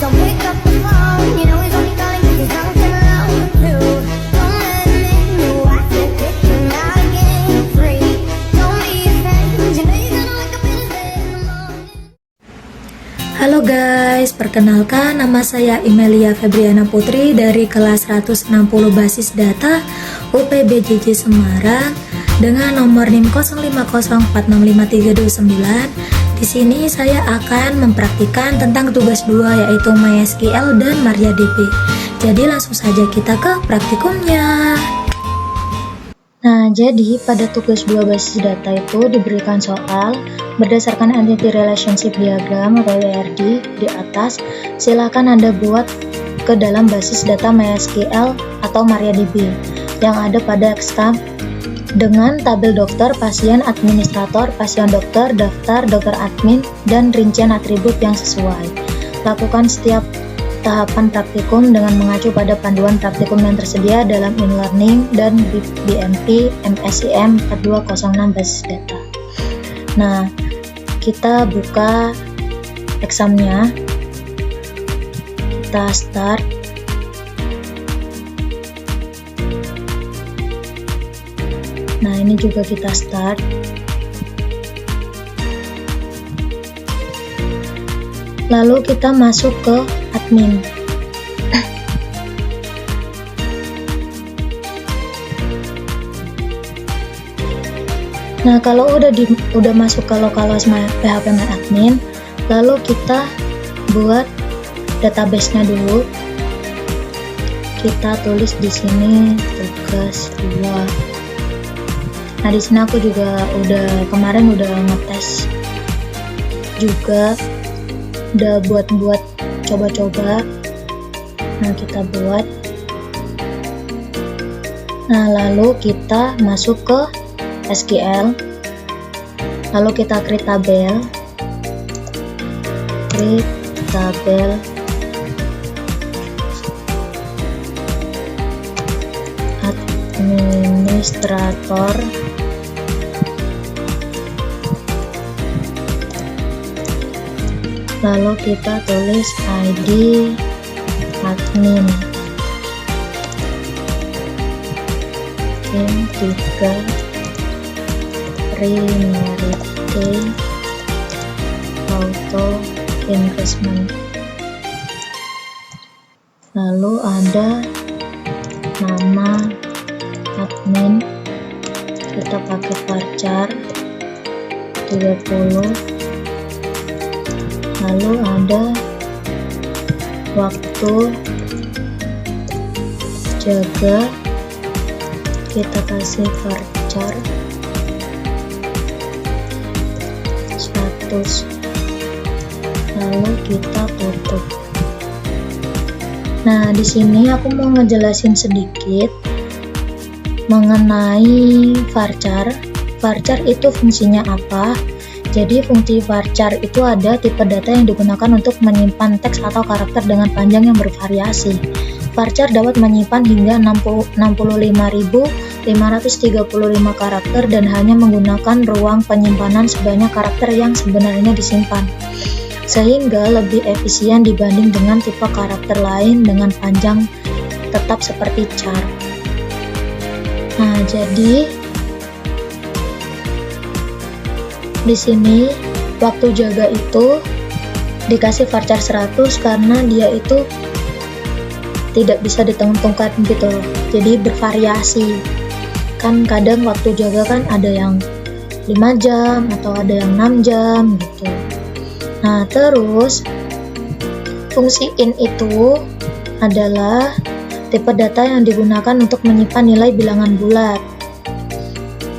Don't pick up the phone, you know he's only calling 'cause he's drunk and alone too. Don't let him in, no, I can't pick him out again free. Don't be afraid, you know you're gonna wake up in his bed in the morning. Halo guys, perkenalkan nama saya Imelia Febriana Putri dari kelas 160 Basis Data UPBJJ Semarang dengan nomor NIM 0504653229. Di sini saya akan mempraktikkan tentang tugas 2 yaitu MySQL dan MariaDB. Jadi langsung saja kita ke praktikumnya. Nah, jadi pada tugas 2 basis data itu diberikan soal berdasarkan Entity Relationship Diagram atau ERD di atas. Silakan Anda buat ke dalam basis data MySQL atau MariaDB yang ada pada Excel dengan tabel dokter, pasien, administrator, pasien dokter, daftar, dokter admin, dan rincian atribut yang sesuai. Lakukan setiap tahapan praktikum dengan mengacu pada panduan praktikum yang tersedia dalam e-learning dan BMP MSIM 4206 basis data. Nah, kita buka examnya. Kita start. Nah, ini juga kita start. Lalu kita masuk ke admin. Nah, kalau udah masuk ke localhost PHP My Admin, lalu kita buat database-nya dulu. Kita tulis di sini tugas 2. Nah, di sini aku juga kemarin udah ngetes juga, udah buat coba-coba. Nah, kita buat. Nah, lalu kita masuk ke SQL. Lalu kita create tabel. Administrator. Lalu kita tulis ID admin in 3 primary key auto increment. Lalu ada nama admin, kita pakai varchar 30. Lalu ada waktu jaga, kita kasih varchar 100. Lalu kita tutup. Nah, di sini aku mau ngejelasin sedikit mengenai varchar. Varchar itu fungsinya apa? Jadi fungsi varchar itu ada tipe data yang digunakan untuk menyimpan teks atau karakter dengan panjang yang bervariasi. Varchar dapat menyimpan hingga 65.535 karakter dan hanya menggunakan ruang penyimpanan sebanyak karakter yang sebenarnya disimpan, sehingga lebih efisien dibanding dengan tipe karakter lain dengan panjang tetap seperti char. Nah, jadi di sini waktu jaga itu dikasih varchar 100 karena dia itu tidak bisa ditentukan gitu loh. Jadi bervariasi. Kan kadang waktu jaga kan ada yang 5 jam atau ada yang 6 jam gitu. Nah, terus fungsi in itu adalah tipe data yang digunakan untuk menyimpan nilai bilangan bulat.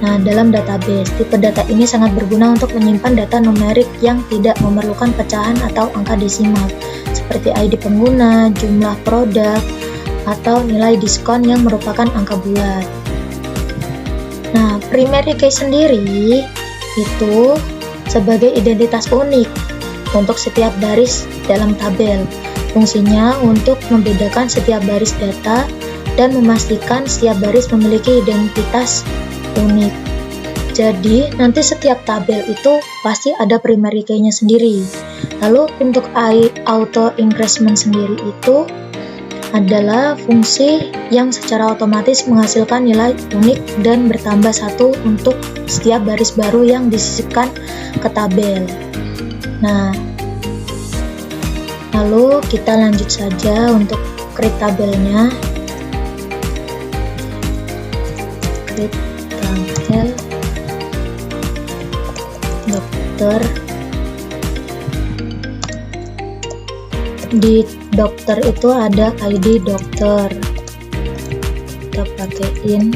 Nah, dalam database, tipe data ini sangat berguna untuk menyimpan data numerik yang tidak memerlukan pecahan atau angka desimal, seperti ID pengguna, jumlah produk, atau nilai diskon yang merupakan angka bulat. Nah, primary key sendiri itu sebagai identitas unik untuk setiap baris dalam tabel. Fungsinya untuk membedakan setiap baris data dan memastikan setiap baris memiliki identitas unik. Jadi nanti setiap tabel itu pasti ada primary key-nya sendiri. Lalu untuk auto increment sendiri itu adalah fungsi yang secara otomatis menghasilkan nilai unik dan bertambah 1 untuk setiap baris baru yang disisipkan ke tabel. Nah, lalu kita lanjut saja untuk create tabelnya. Create tabel dokter. Di dokter itu ada ID dokter, kita pakaiin.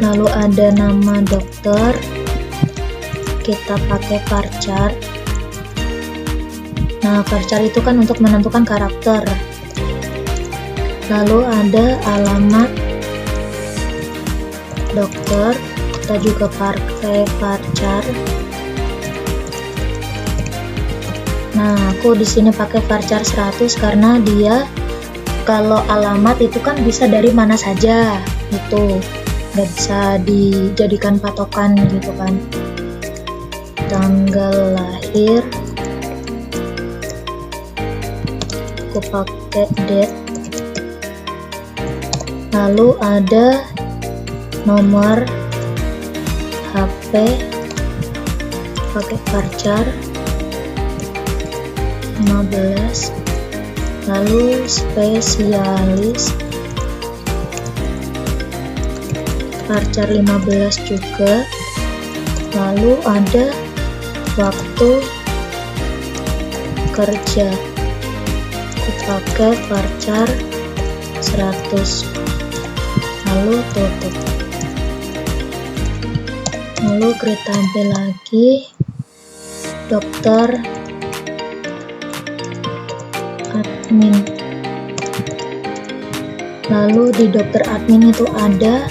Lalu ada nama dokter, kita pakai varchar. Nah, varchar itu kan untuk menentukan karakter. Lalu ada alamat dokter, kita juga pakai varchar. Nah, aku di sini pakai varchar 100 karena dia kalau alamat itu kan bisa dari mana saja, itu nggak bisa dijadikan patokan gitu kan. Tanggal lahir aku pakai date. Lalu ada nomor HP pakai varchar 15. Lalu spesialis varchar 15 juga. Lalu ada waktu kerja, aku pakai varchar 100. Lalu tutup. Lalu create tabel lagi, dokter admin. Lalu di dokter admin itu ada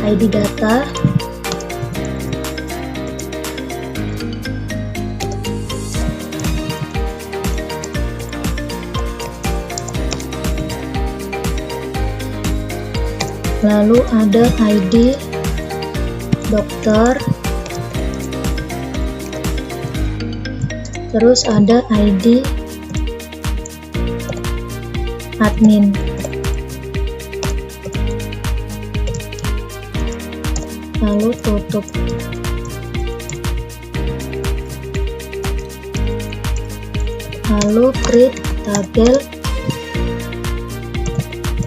ID data, lalu ada ID dokter, terus ada ID admin. Lalu tutup. Lalu create tabel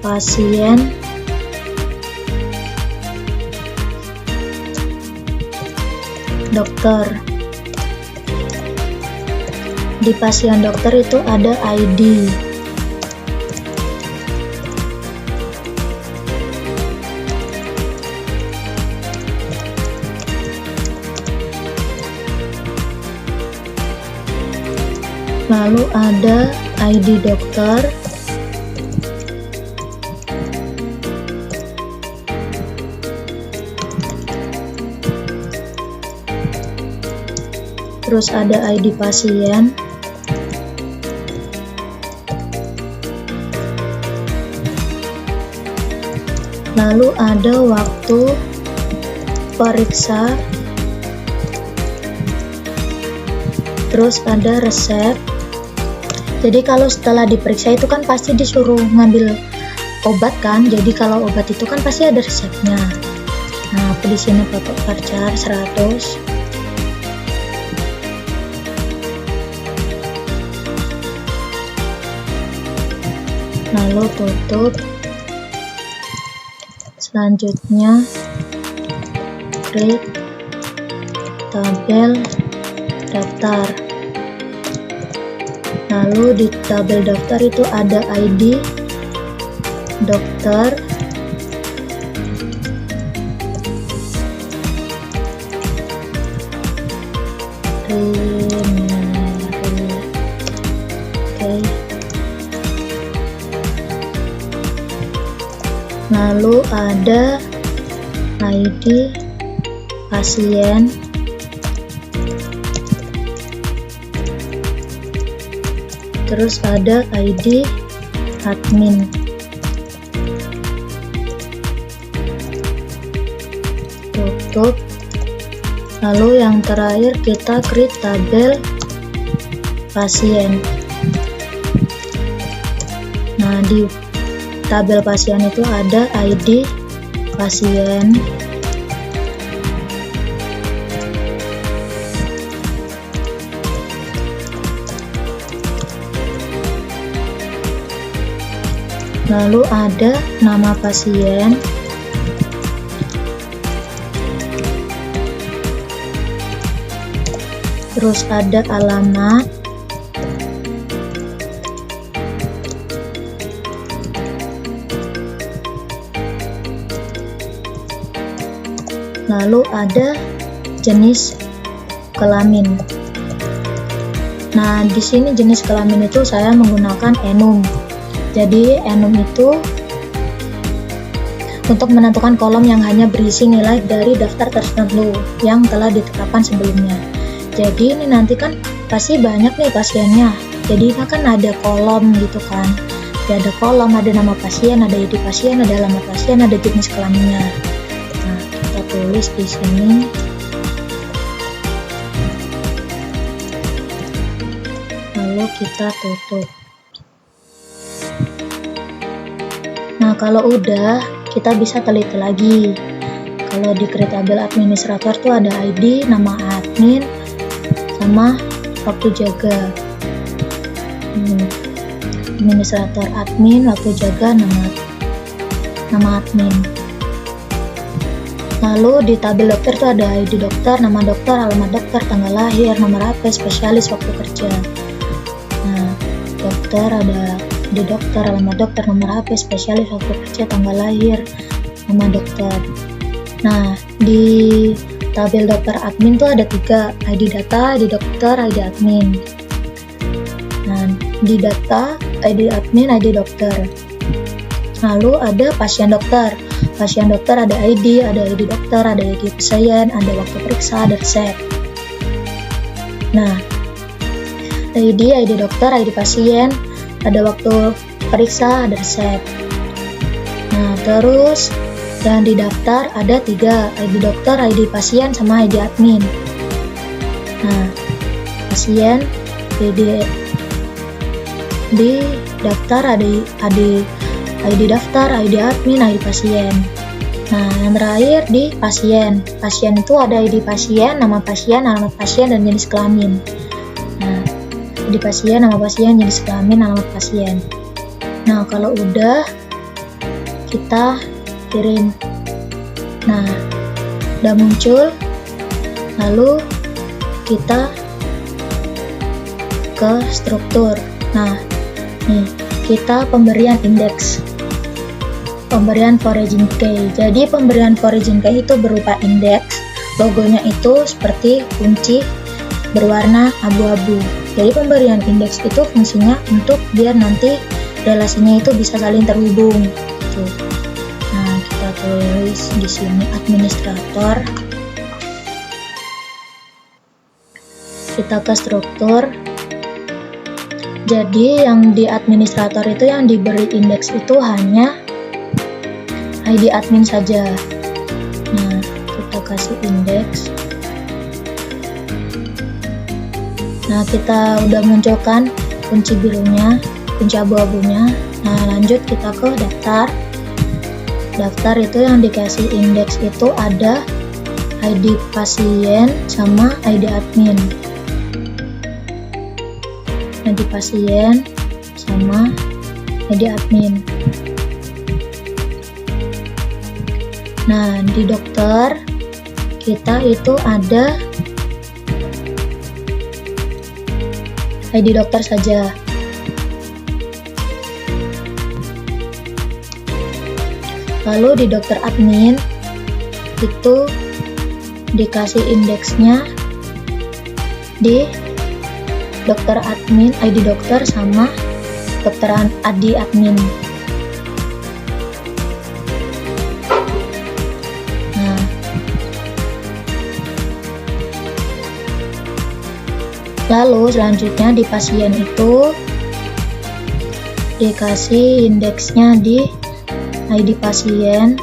pasien dokter. Di pasien dokter itu ada ID. Lalu ada ID dokter, terus ada ID pasien, lalu ada waktu periksa, terus ada resep. Jadi kalau setelah diperiksa itu kan pasti disuruh ngambil obat kan, jadi kalau obat itu kan pasti ada resepnya. Nah, aku di sini pakai varchar 100. Lalu tutup. Selanjutnya create tabel daftar. Lalu di tabel daftar itu ada ID dokter, lalu ada ID pasien, terus ada ID admin. Tutup. Lalu yang terakhir kita create tabel pasien. Nah, di tabel pasien itu ada ID pasien, lalu ada nama pasien, terus ada alamat, lalu ada jenis kelamin. Nah, di sini jenis kelamin itu saya menggunakan enum. Jadi enum itu untuk menentukan kolom yang hanya berisi nilai dari daftar tertentu yang telah ditetapkan sebelumnya. Jadi ini nanti kan pasti banyak nih pasiennya. Jadi ini kan ada kolom gitu kan. Jadi ada kolom, ada nama pasien, ada ID pasien, ada alamat pasien, ada jenis kelaminnya. Nah, kita tulis di sini. Lalu kita tutup. Nah, kalau udah, kita bisa teliti lagi. Kalau di create tabel administrator tuh ada ID, nama admin, sama waktu jaga. Administrator admin, waktu jaga, nama admin. Lalu di tabel dokter tuh ada ID dokter, nama dokter, alamat dokter, tanggal lahir, nomor HP, spesialis, waktu kerja. Nah, dokter ada di dokter, alamat dokter, nomor HP, spesialis, waktu kerja, tanggal lahir, nama dokter. Nah, di tabel dokter admin tuh ada 3, ID data, ID dokter, ID admin. Nah, di data, ID admin, ID dokter. Lalu ada pasien dokter. Pasien dokter ada ID dokter, ada ID pasien, ada waktu periksa, ada resep. Nah, ID dokter, ID pasien, ada waktu periksa, ada resep. Nah, terus dan di daftar ada 3, ID dokter, ID pasien, sama ID admin. Nah, pasien di daftar ada ID daftar, ID admin, ID pasien. Nah, yang terakhir di pasien. Pasien itu ada ID pasien, nama pasien, alamat pasien, dan jenis kelamin. Nah, ID pasien, nama pasien, jenis kelamin, alamat pasien. Nah, kalau udah kita kirim. Nah, udah muncul. Lalu kita ke struktur. Nah, nih kita pemberian indeks, pemberian foraging key. Jadi pemberian foraging key itu berupa indeks, logonya itu seperti kunci berwarna abu-abu. Jadi pemberian indeks itu fungsinya untuk biar nanti relasinya itu bisa saling terhubung. Gitu. Nah, kita tulis di sini administrator. Kita ke struktur. Jadi yang di administrator itu yang diberi indeks itu hanya ID admin saja. Nah, kita kasih indeks. Nah, kita udah munculkan kunci birunya, kunci abu-abunya. Nah, lanjut kita ke daftar. Daftar itu yang dikasih indeks itu ada ID pasien sama ID admin. ID pasien sama ID admin. Nah, di dokter kita itu ada ID dokter saja. Lalu di dokter admin itu dikasih indeksnya di dokter admin, ID dokter sama dokter ID admin. Nah, lalu selanjutnya di pasien itu dikasih indeksnya di ID pasien.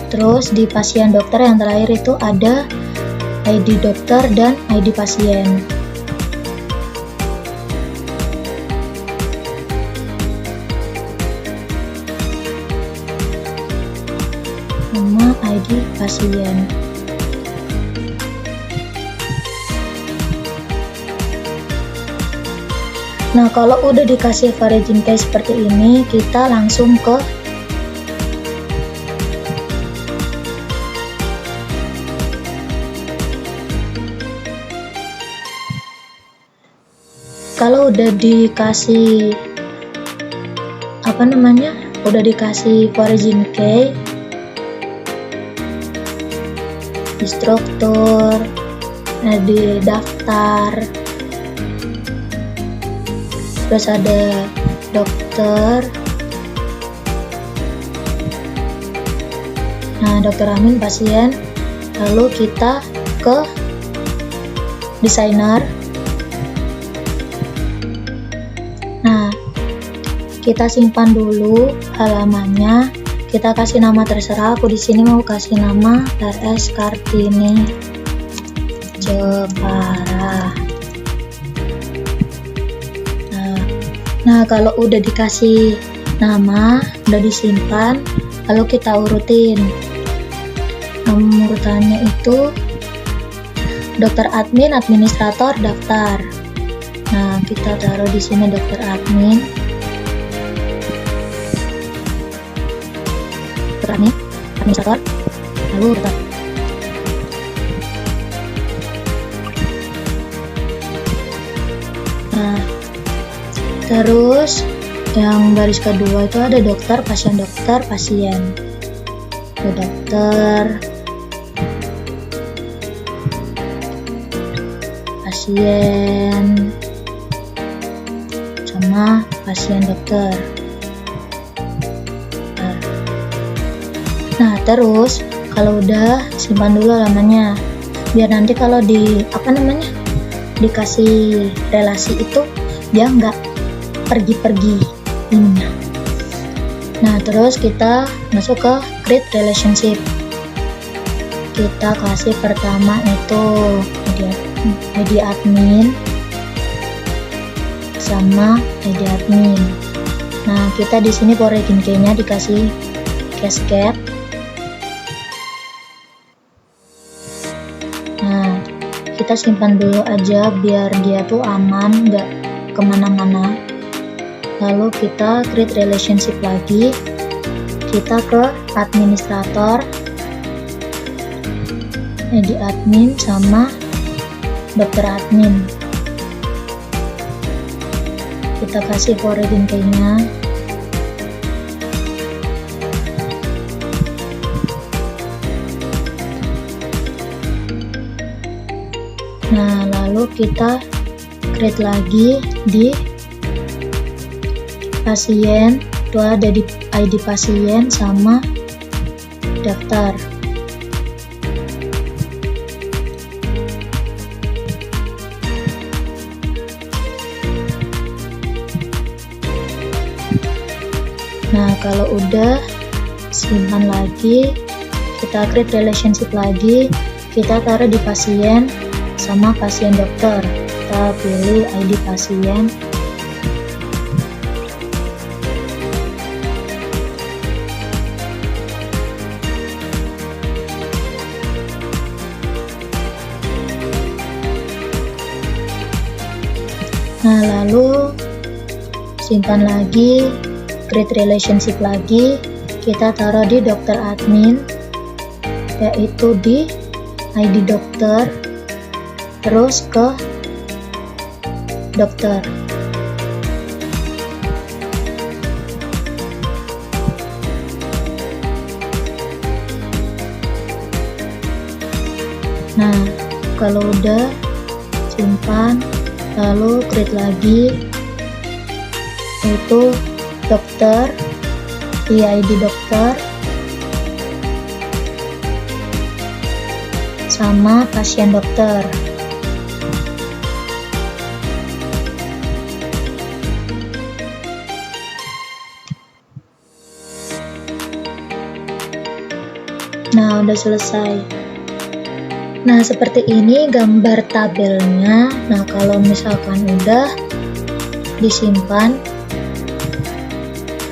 Terus di pasien dokter yang terakhir itu ada ID dokter dan ID pasien. Nama ID pasien. Nah, kalau udah dikasih Varigin case seperti ini, kita langsung ke kalau udah dikasih udah dikasih Varigin case, di struktur, di daftar, terus ada dokter. Nah, dokter Amin pasien, lalu kita ke desainer. Nah, kita simpan dulu halamannya. Kita kasih nama terserah. Aku di sini mau kasih nama RS Kartini Jepara. Nah, kalau udah dikasih nama, udah disimpan, lalu kita urutin. Urutannya itu dokter admin, administrator, daftar. Nah, kita taruh di sini dokter admin. Dokter admin, administrator, lalu urutan. Nah, terus yang baris kedua itu ada dokter, pasien, dokter, pasien, sama pasien dokter. Nah, terus kalau udah simpan dulu halamannya, biar nanti kalau dikasih relasi itu dia nggak pergi-pergi ininya. Nah, terus kita masuk ke create relationship. Kita kasih pertama itu ID admin sama ID admin. Nah, kita di sini Varigin key-nya dikasih cascade. Nah, kita simpan dulu aja biar dia tuh aman, nggak kemana-mana. Lalu kita create relationship lagi. Kita ke administrator, ID admin sama dokter admin. Kita kasih Varigin key-nya. Nah, lalu kita create lagi di pasien. Itu ada di ID pasien sama daftar. Nah, kalau udah simpan lagi, kita create relationship lagi. Kita taruh di pasien sama pasien dokter. Kita pilih ID pasien. Nah, lalu simpan lagi, create relationship lagi. Kita taruh di dokter admin, yaitu di ID dokter, terus ke dokter. Nah, kalau udah simpan, lalu create lagi, itu dokter di ID dokter sama pasien dokter. Nah, udah selesai. Nah, seperti ini gambar tabelnya. Nah, kalau misalkan udah disimpan,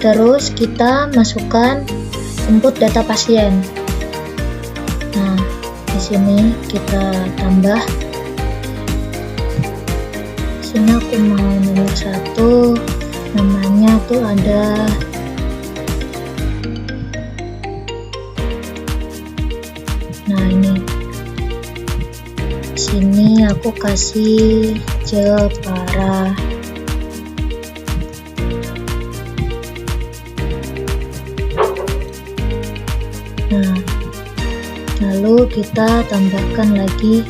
terus kita masukkan input data pasien. Nah, di sini kita tambah. Di sini aku mau nomor 1, namanya tuh ada ini. Sini aku kasih Jepara. Nah, lalu kita tambahkan lagi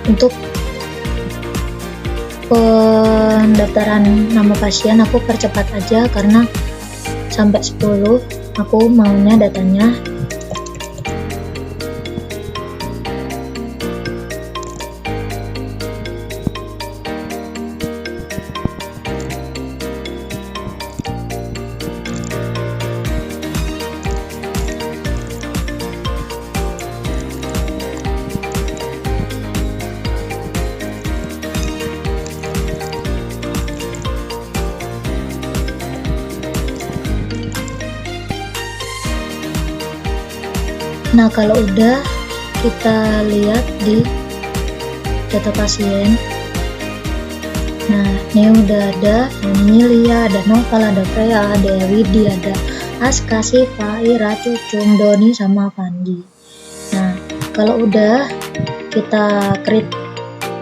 untuk pendaftaran nama pasien. Aku percepat aja karena sampai 10 aku maunya datanya. Nah, kalau udah, kita lihat di data pasien. Nah, ini udah ada Emilia, ada Novel, ada Freya, ada Widi, ada Aska, Siva, Ira, Cucung, Doni, sama Pandi. Nah, kalau udah, kita create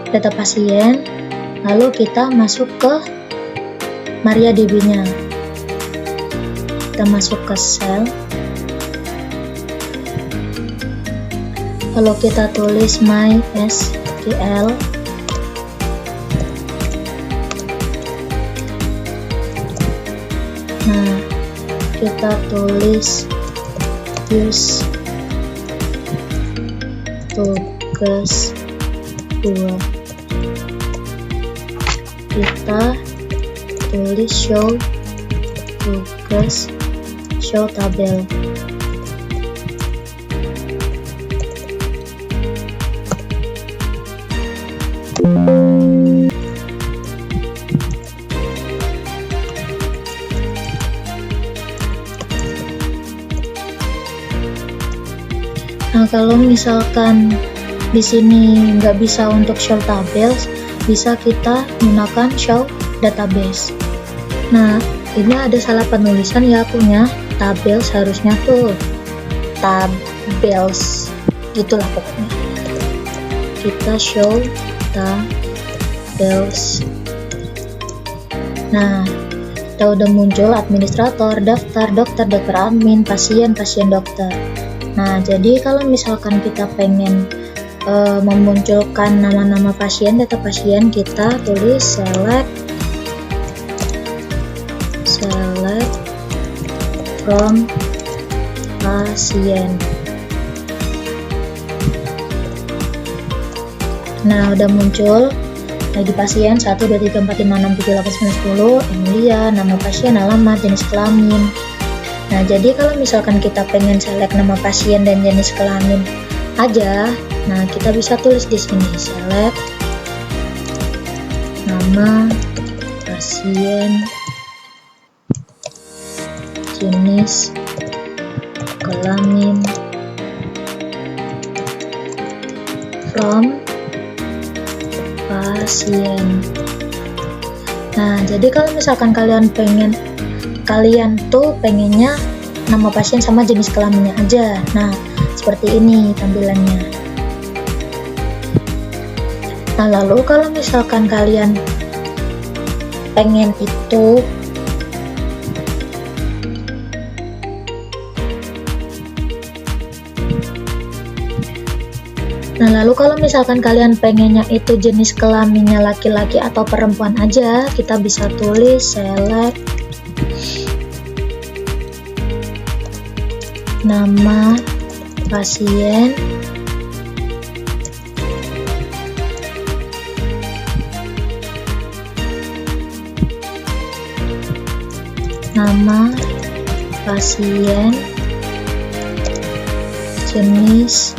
data pasien, lalu kita masuk ke MariaDB-nya. Kita masuk ke sel. Kalau kita tulis MySQL, nah kita tulis use tugas 2, kita tulis show tugas, show tabel. Nah, kalau misalkan di sini nggak bisa untuk show tables, bisa kita gunakan show database. Nah, ini ada salah penulisan ya akunya. Tables harusnya tuh tables, gitulah pokoknya. Kita show tables. Nah, kita udah muncul administrator, daftar, dokter, dokter admin, pasien, pasien dokter. Nah, jadi kalau misalkan kita pengen memunculkan nama-nama pasien, data pasien, kita tulis select from pasien. Nah, udah muncul lagi pasien 1, 2, 3, 4, 5, 6, 7, 8, 9, 10, Emilia, nama pasien, alamat, jenis kelamin. Nah, jadi kalau misalkan kita pengen select nama pasien dan jenis kelamin aja, nah kita bisa tulis di sini select nama pasien, jenis kelamin, from pasien. Nah, jadi kalau misalkan kalian tuh pengennya nama pasien sama jenis kelaminnya aja. Nah, seperti ini tampilannya. Nah, lalu kalau misalkan kalian pengen itu Nah, lalu kalau misalkan kalian pengennya itu jenis kelaminnya laki-laki atau perempuan aja, kita bisa tulis select nama pasien, nama pasien, jenis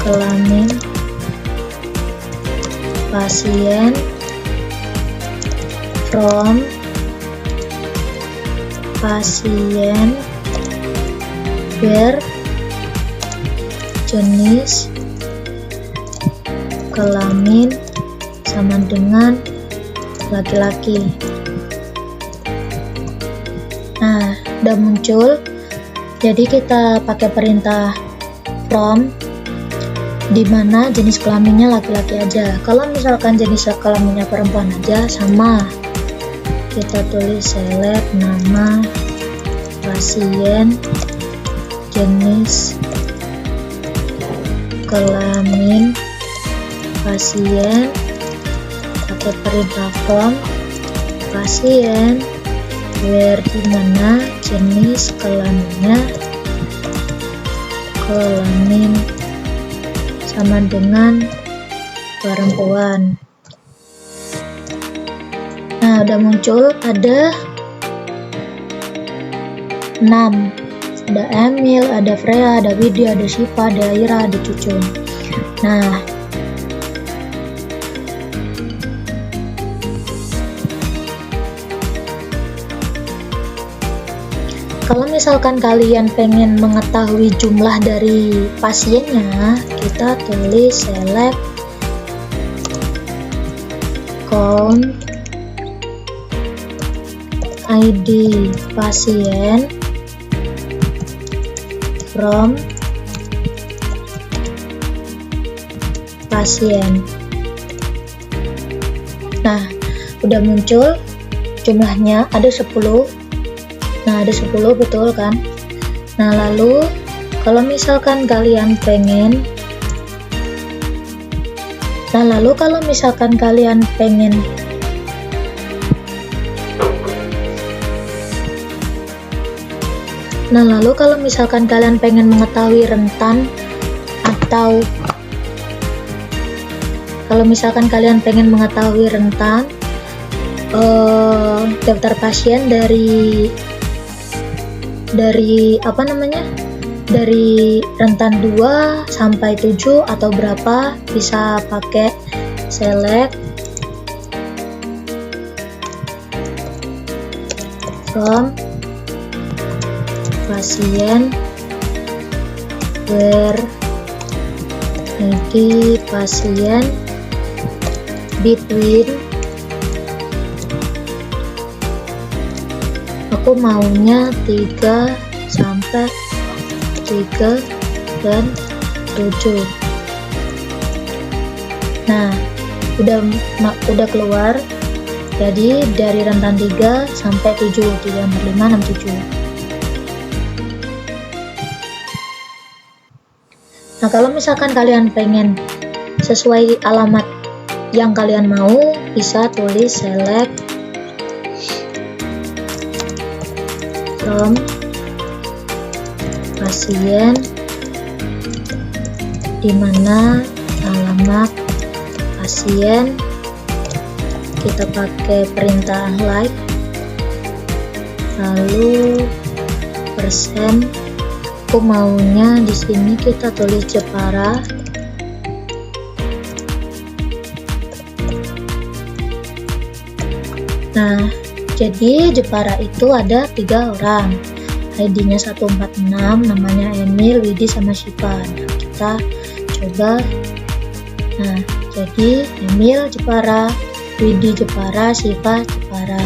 kelamin pasien, from pasien, where jenis kelamin sama dengan laki-laki. Nah, udah muncul. Jadi kita pakai perintah from di mana jenis kelaminnya laki-laki aja. Kalau misalkan jenis kelaminnya perempuan aja, sama, kita tulis select nama pasien, jenis kelamin pasien, pakai perintah from pasien, where di mana jenis kelaminnya kelamin sama dengan perempuan. Nah, udah muncul, ada 6. Ada Emil, ada Freya, ada Widi, ada Syifa, ada Ira, ada Cucu. Nah, kalau misalkan kalian pengen mengetahui jumlah dari pasiennya, kita tulis select count ID pasien from pasien. Nah, udah muncul jumlahnya, ada 10. Nah, ada 10, betul kan? Nah, lalu kalau misalkan kalian pengen mengetahui rentan daftar pasien dari rentan 2 sampai 7 atau berapa, bisa pakai select from pasien, where ID pasien, between aku maunya 3 sampai 3 dan 7. Nah, udah keluar. Jadi dari rentan 3 sampai 7, 3, 4, 5, 6, 7. Nah, kalau misalkan kalian pengen sesuai alamat yang kalian mau, bisa tulis select from pasien, di mana alamat pasien, kita pakai perintah like, lalu persen, aku maunya di sini kita tulis Jepara. Nah, jadi Jepara itu ada 3 orang, ID-nya 146, namanya Emil, Widi, sama Syifa. Nah, kita coba. Nah, jadi Emil Jepara, Widi Jepara, Syifa Jepara.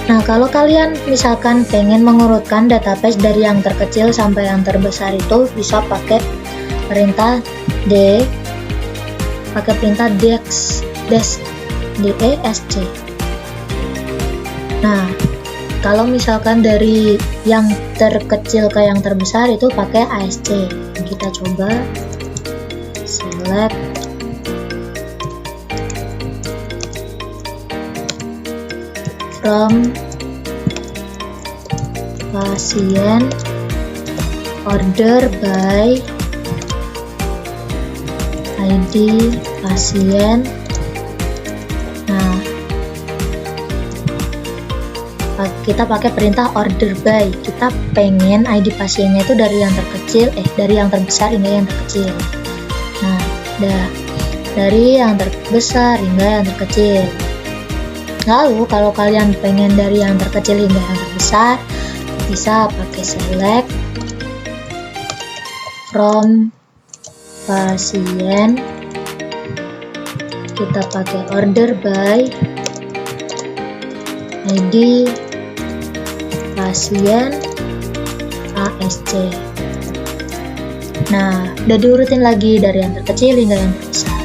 Nah, kalau kalian misalkan pengen mengurutkan database dari yang terkecil sampai yang terbesar, itu bisa pakai perintah desc, desc. Nah, kalau misalkan dari yang terkecil ke yang terbesar itu pakai ASC. Kita coba select from pasien order by ID pasien. Nah, kita pakai perintah order by. Kita pengen ID pasiennya itu dari yang terkecil, dari yang terbesar hingga yang terkecil. Nah, dari yang terbesar hingga yang terkecil. Lalu kalau kalian pengen dari yang terkecil hingga yang terbesar, bisa pakai select from pasien. Kita pakai order by ID pasien ASC. Nah, udah diurutin lagi dari yang terkecil hingga yang terbesar.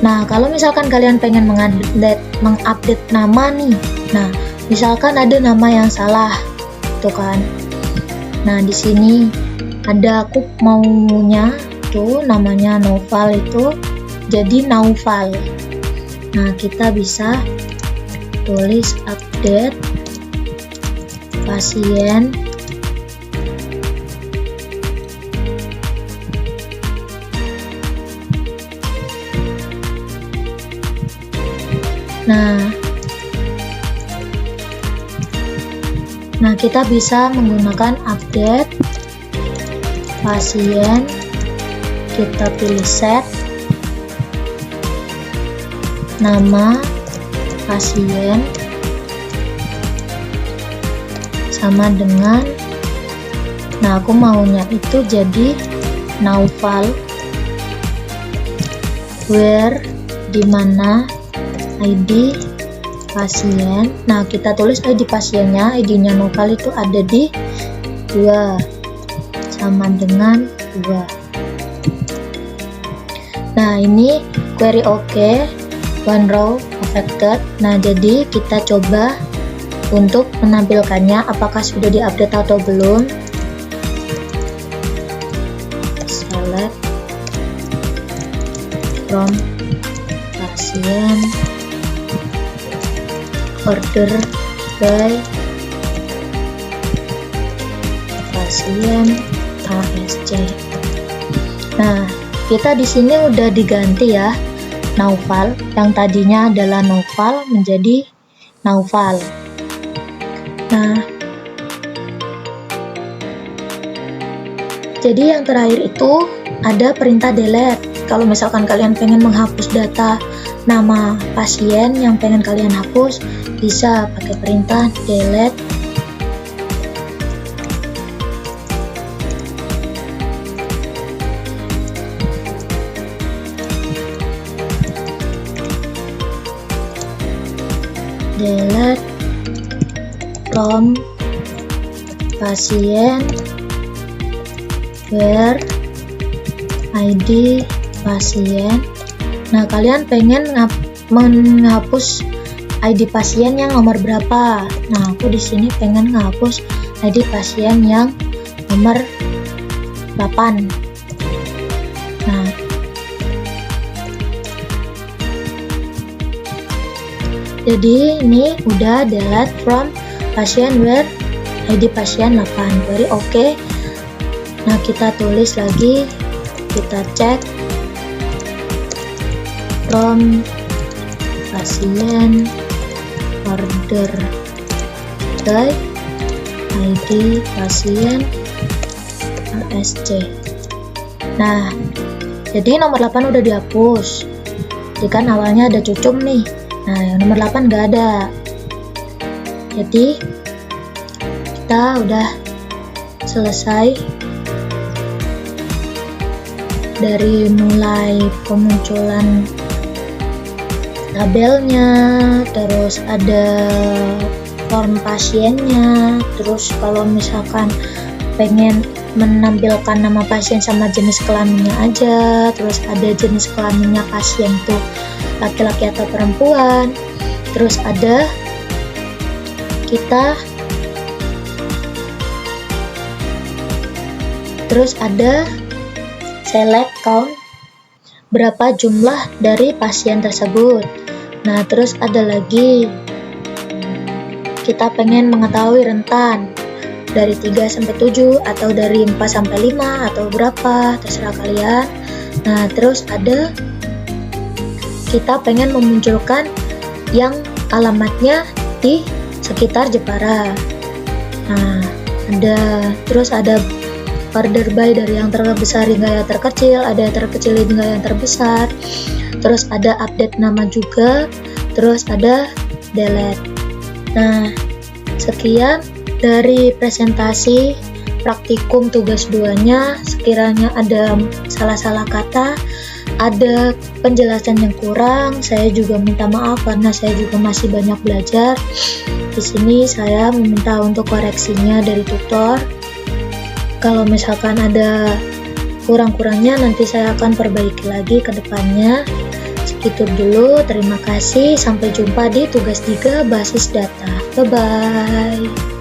Nah, kalau misalkan kalian pengen mengupdate nama nih, nah misalkan ada nama yang salah, tuh kan. Nah, di sini ada aku maunya tuh namanya Noval itu jadi Naufal. Nah, kita bisa tulis update pasien Nah, kita bisa menggunakan update pasien. Kita pilih set nama pasien sama dengan, nah aku maunya itu jadi Naufal, where dimana ID pasien. Nah, kita tulis ID pasiennya, ID-nya Naufal itu ada di 2 sama dengan 2. Nah, ini query OK, one row affected. Nah, jadi kita coba untuk menampilkannya apakah sudah diupdate atau belum. Select from pasien order by pasien ASC. Nah, kita di sini udah diganti ya, Naufal, yang tadinya adalah Noval menjadi Naufal. Nah, jadi yang terakhir itu ada perintah delete. Kalau misalkan kalian pengen menghapus data nama pasien yang pengen kalian hapus, bisa pakai perintah delete. Delete from pasien where ID pasien. Nah, kalian pengen menghapus ID pasien yang nomor berapa? Nah, aku di sini pengen menghapus ID pasien yang nomor 8. Nah, jadi ini udah delete from pasien where ID pasien 8. Very oke. Nah, kita tulis lagi, kita cek from pasien order by ID pasien ASC. Nah, jadi nomor 8 udah dihapus. Jadi kan awalnya ada cucum nih. Nah, yang nomor 8 nggak ada. Jadi kita udah selesai dari mulai pemunculan tabelnya, terus ada form pasiennya, terus kalau misalkan pengen menampilkan nama pasien sama jenis kelaminnya aja, terus ada jenis kelaminnya pasien tuh laki-laki atau perempuan. Terus ada kita, terus ada select count, berapa jumlah dari pasien tersebut. Nah, terus ada lagi kita pengen mengetahui rentan dari 3 sampai 7 atau dari 4 sampai 5 atau berapa, terserah kalian. Nah, terus ada kita pengen memunculkan yang alamatnya di sekitar Jepara. Nah, terus ada order by dari yang terbesar hingga yang terkecil, ada yang terkecil hingga yang terbesar. Terus ada update nama juga, terus ada delete. Nah, sekian dari presentasi praktikum tugas 2-nya. Sekiranya ada salah-salah kata, ada penjelasan yang kurang, saya juga minta maaf karena saya juga masih banyak belajar. Di sini saya meminta untuk koreksinya dari tutor. Kalau misalkan ada kurang-kurangnya nanti saya akan perbaiki lagi ke depannya. Segitu dulu, terima kasih. Sampai jumpa di tugas 3 basis data. Bye-bye.